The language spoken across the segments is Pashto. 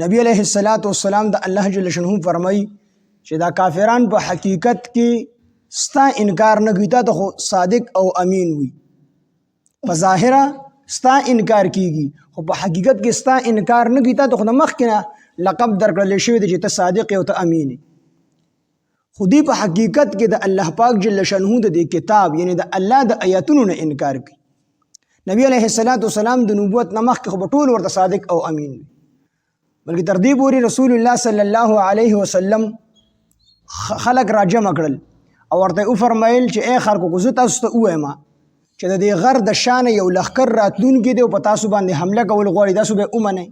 نبی علیہ الصلوۃ والسلام د الله جل شانه فرمای چې دا کافران په حقیقت کې ستا انکار نه کوي، ته خو صادق او امین وي. په ظاهره ستا انکار کیږي خو په حقیقت کې ستا انکار نه کوي، ته خو د مخکې لقب درکړل شوی دی چې ته صادق او ته امین. خودی په حقیقت کې د الله پاک جل شانه د کتاب یعنی د الله د آیاتونو نه انکار کوي. نبی علیہ الصلوۃ والسلام د نبوت نه مخکې خو ټول ورته صادق او امین وي، بلکې تر دې پورې رسول الله صلی الله علیه وسلم خلق را جمع کړل او ورته وفرمایل چې اے خلکو کو زه تاسو ته ووایم چې د دې غر د شان یو لښکر راتلونکی دی او په تاسو باندې حمله کول غواړي، تاسو به ومنئ.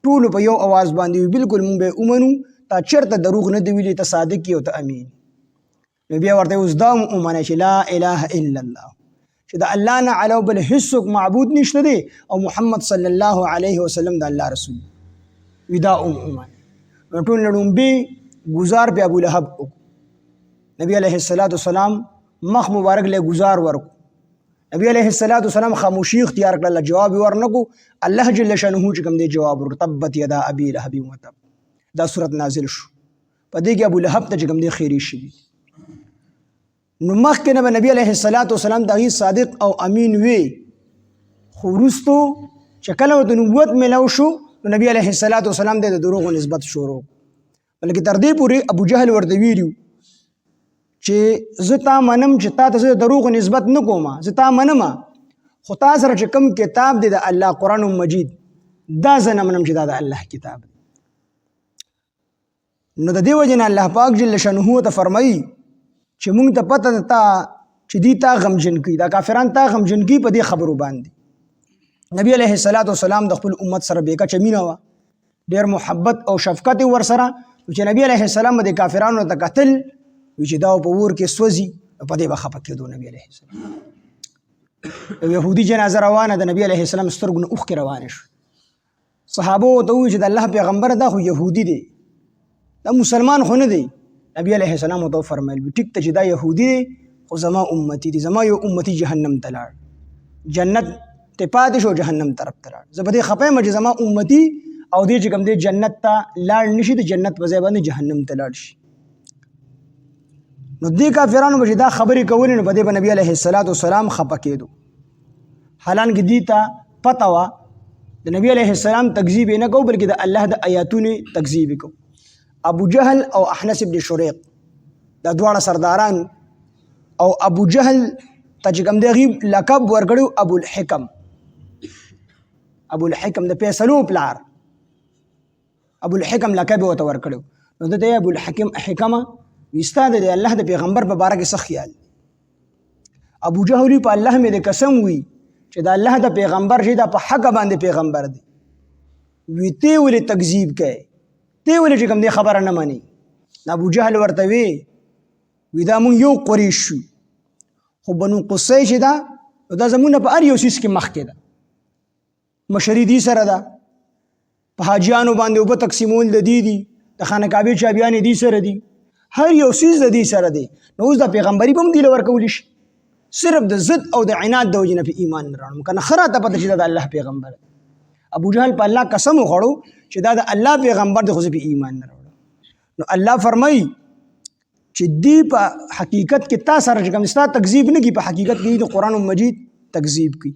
ټولو په یو اواز باندې وي بالکل مونږ به ومنو، تا چېرته دروغ نه دی ویلي، ته صادق یې او ته امین. نو بیا ورته اوس دا ومنئ چې لا اله الا الله، چې د الله نه علاوه بل هیڅوک معبود نشته دی او محمد صلی الله علیه وسلم د الله رسول وي. دا ومنئ. نو ټول لړومبي گزار په ابو لهب وکړو. نبی علیہ الصلوۃ والسلام مخ مبارک له گزار ورکو. نبی علیہ الصلوۃ والسلام خاموشي اختیار کړل، جواب ورنکو. الله جل شانه چې کوم دی جواب ورکړ، تبت یدا ابي لهب وتب. دا سورۃ نازل شو، په دې کې ابو لهب ته کوم دی خیری شي. نو مخکې نه نبی علیہ الصلوۃ والسلام دغه صادق او امین وی، خو وروستو چې کله د نبوت ملو شو نو نبی علیہ الصلوۃ والسلام د دروغ نسبت شروع، بلکې تر دې پورې ابو جهل ورته ویلو چې زه تا منم چې تا ته زه دروغ نسبت نه کوم، زه تا منم خو تا سره چې کوم کتاب دی د الله قرآن مجید دا زه نه منم چې دا د الله کتاب دی. نو د دې وجې نه الله پاک جل شانه ته فرمایي چې مونږ ته پته ده چې دی تا غمجن کوي، دا کافران تا غمجن کوي په دې خبرو باندې. نبی علیہ الصلوۃ والسلام د خپل امت سره بیکچه مینه وه، ډېر محبت او شفقت ورسره، چې نبی علیہ السلام د کافرانو ته کتل چې دا په اور کې سوځي، په دې به خفه کېدو. نبی علیہ السلام یو یهودي جنازه روانه د نبی علیہ السلام سترګو نه اوښکې روانې شو. صحابه ورته وویل چې د الله پیغمبر دا خو یهودي دی، دا مسلمان خو نه دی. نبی علیہ السلام ورته وفرمیل ټیک ته چې دا یهودي دی خو زما امتی دی، زما یو امتی جهنم ته لاړ، جنت ته پاتې شو جهنم طرف ته لاړ. زه په دې خفه یم چې زما امتی او دې چې کوم دی جنت ته لاړ نشي، د جنت په ځای باندې جهنم ته لاړ شي. نو دې کافرانو به چې دا خبرې کولې نو په دې به نبی علیہ الصلوۃ والسلام خفه کېدو، حالانکه دې ته پته وه د نبی علیہ السلام تکذیب یې نه کوو بلکې د الله د آیاتونو تکذیب یې کوو. ابو جهل او احنس ابن شریق دا دواړه سرداران او ابو جهل ته چې کوم دی هغې لقب ورکړی ابو الحکم، ابو الحکم د فیصلو پلار، ابو الحکم لقب ورته ورکړو. نو دته ابو الحکم حکمه وستا د الله د پیغمبر په باره کې څه خیال؟ ابو جهل په الله مې د قسم وي چې د الله د پیغمبر چې دا په حق باندې پیغمبر دی، وی ته ولې تکذیب کوي، ته ولې چې کوم دی خبره نه مني؟ ابو جهل ورته وی دا مونږ یو قریش شو، خو بنو قصی چې دا زمونږ په هر یو څیز کې مخکې ده، مشري دې سره ده، په حاجیانو باندې اوبه تقسیمول د دې دي، د خانه کعبې چابیانې دې سره دي، هر یو څیز د دې سره دی. نو اوس د پیغمبري به هم دې له ورکولی شي، صرف د ضد او د عناد د وجې نه په ایمان نه راوړم، که نه ښه راته پته چې دا د الله پیغمبر دی. ابو جهل په الله قسم وخوړو چې دا د الله پیغمبر دی خو زه په ایمان نه راوړم. نو الله فرمایي چې دې په حقیقت کې تا سره چې کوم ستا تکذیب نه کړي، په حقیقت کې د قرآن مجید تکذیب کوي.